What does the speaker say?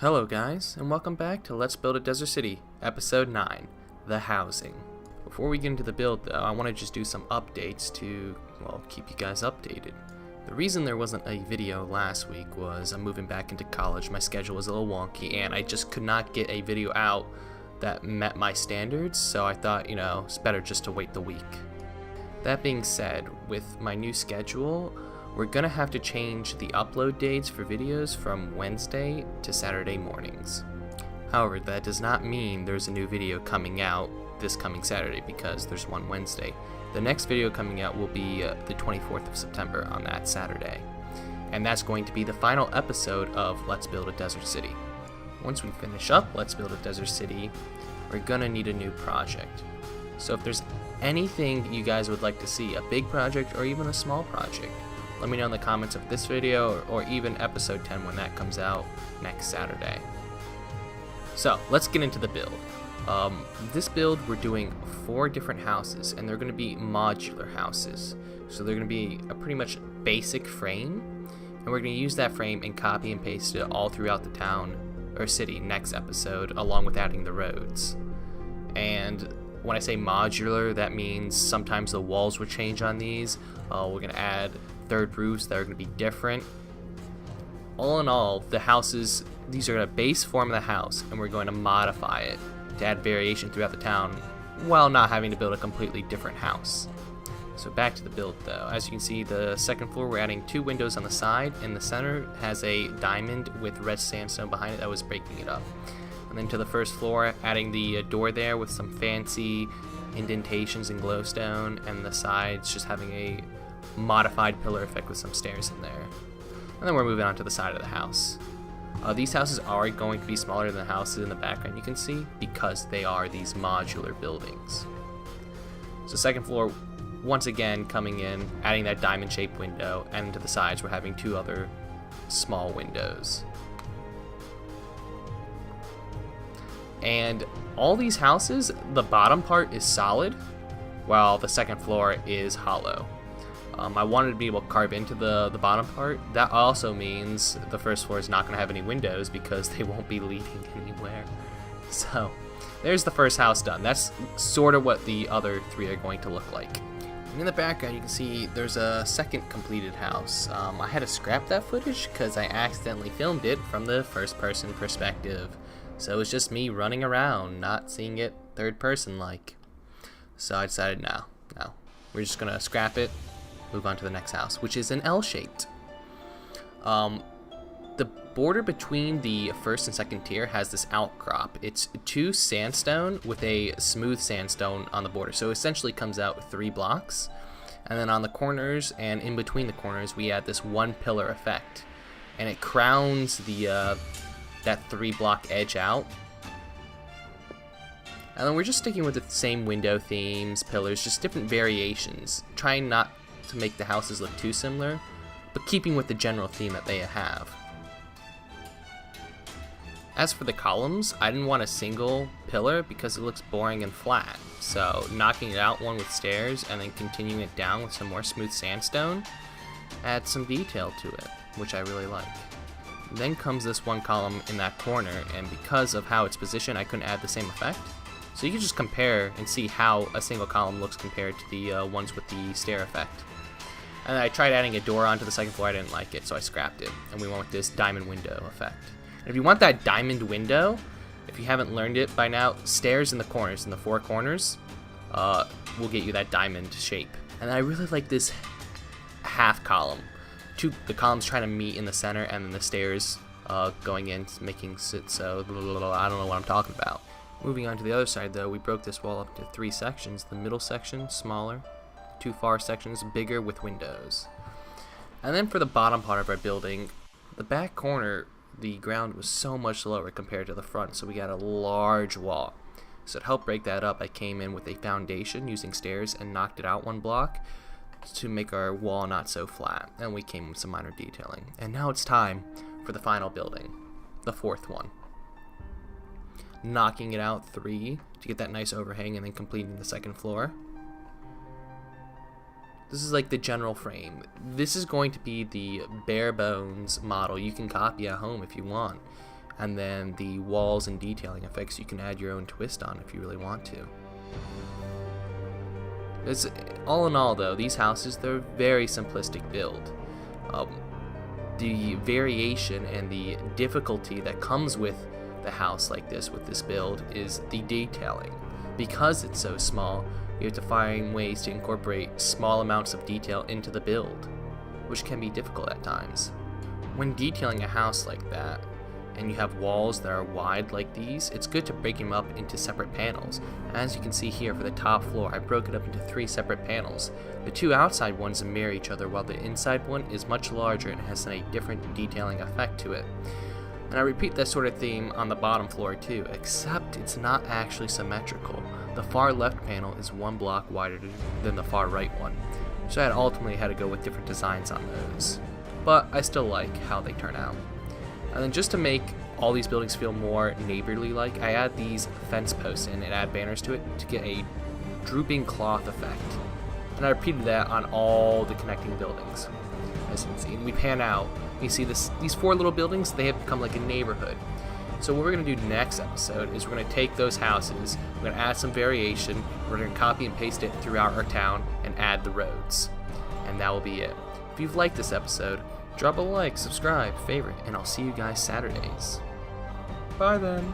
Hello guys, and welcome back to Let's Build a Desert City, Episode 9, The Housing. Before we get into the build though, I want to just do some updates to, keep you guys updated. The reason there wasn't a video last week was I'm moving back into college, my schedule was a little wonky, and I just could not get a video out that met my standards, so I thought, it's better just to wait the week. That being said, with my new schedule, we're gonna have to change the upload dates for videos from Wednesday to Saturday mornings. However, that does not mean there's a new video coming out this coming Saturday because there's one Wednesday. The next video coming out will be the 24th of September on that Saturday. And that's going to be the final episode of Let's Build a Desert City. Once we finish up Let's Build a Desert City, we're gonna need a new project. So if there's anything you guys would like to see, a big project or even a small project, let me know in the comments of this video or even episode 10 when that comes out next Saturday. So let's get into the build. This build we're doing 4 different houses and they're going to be modular houses. So they're going to be a pretty much basic frame and we're going to use that frame and copy and paste it all throughout the town or city next episode along with adding the roads. And when I say modular, that means sometimes the walls will change on these. We're going to add third roofs that are going to be different. All in all, the houses, these are a base form of the house, and we're going to modify it to add variation throughout the town while not having to build a completely different house. So back to the build though. As you can see, the second floor we're adding 2 windows on the side, and the center has a diamond with red sandstone behind it that was breaking it up. And then to the first floor, adding the door there with some fancy indentations and glowstone, and the sides just having a modified pillar effect with some stairs in there. And then we're moving on to the side of the house. These houses are going to be smaller than the houses in the background you can see because they are these modular buildings. So second floor, once again coming in, adding that diamond shaped window, and to the sides we're having 2 other small windows. And all these houses, the bottom part is solid while the second floor is hollow. I wanted to be able to carve into the bottom part. That also means the first floor is not going to have any windows because they won't be leading anywhere. So there's the first house done. That's sort of what the other 3 are going to look like. And in the background you can see there's a second completed house. I had to scrap that footage because I accidentally filmed it from the first person perspective. So it's just me running around, not seeing it third person like. So I decided no, we're just going to scrap it. Move on to the next house, which is an L-shaped. The border between the first and second tier has this outcrop. It's 2 sandstone with a smooth sandstone on the border, so essentially comes out with 3 blocks. And then on the corners and in between the corners, we add this 1 pillar effect, and it crowns the that 3-block edge out. And then we're just sticking with the same window themes, pillars, just different variations, trying not to make the houses look too similar, but keeping with the general theme that they have. As for the columns, I didn't want a single pillar because it looks boring and flat, so knocking it out one with stairs and then continuing it down with some more smooth sandstone adds some detail to it, which I really like. Then comes this 1 column in that corner, and because of how it's positioned, I couldn't add the same effect. So you can just compare and see how a single column looks compared to the ones with the stair effect. And I tried adding a door onto the second floor, I didn't like it, so I scrapped it, and we went with this diamond window effect. And if you want that diamond window, if you haven't learned it by now, stairs in the corners, in the 4 corners, will get you that diamond shape. And I really like this half column. The columns trying to meet in the center, and then the stairs going in, making it so, I don't know what I'm talking about. Moving on to the other side though, we broke this wall up into 3 sections. The middle section, smaller. 2 far sections, bigger with windows. And then for the bottom part of our building, the back corner, the ground was so much lower compared to the front, so we got a large wall. So to help break that up, I came in with a foundation using stairs and knocked it out 1 block to make our wall not so flat. And we came with some minor detailing. And now it's time for the final building, the 4th one. Knocking it out 3 to get that nice overhang and then completing the second floor. This is like the general frame. This is going to be the bare bones model. You can copy at home if you want. And then the walls and detailing effects you can add your own twist on if you really want to. All in all though, these houses, they're a very simplistic build. The variation and the difficulty that comes with the house like this, with this build, is the detailing. Because it's so small, you have to find ways to incorporate small amounts of detail into the build, which can be difficult at times. When detailing a house like that, and you have walls that are wide like these, it's good to break them up into separate panels. As you can see here for the top floor, I broke it up into 3 separate panels. The 2 outside ones mirror each other, while the inside one is much larger and has a different detailing effect to it. And I repeat that sort of theme on the bottom floor too, except it's not actually symmetrical. The far left panel is 1 block wider than the far right one, so I ultimately had to go with different designs on those. But I still like how they turn out. And then just to make all these buildings feel more neighborly-like, I add these fence posts in and add banners to it to get a drooping cloth effect. And I repeated that on all the connecting buildings. As you can see, and we pan out, you see these 4 little buildings, they have become like a neighborhood. So what we're going to do next episode is we're going to take those houses, we're going to add some variation, we're going to copy and paste it throughout our town and add the roads. And that will be it. If you've liked this episode, drop a like, subscribe, favorite, and I'll see you guys Saturdays. Bye then.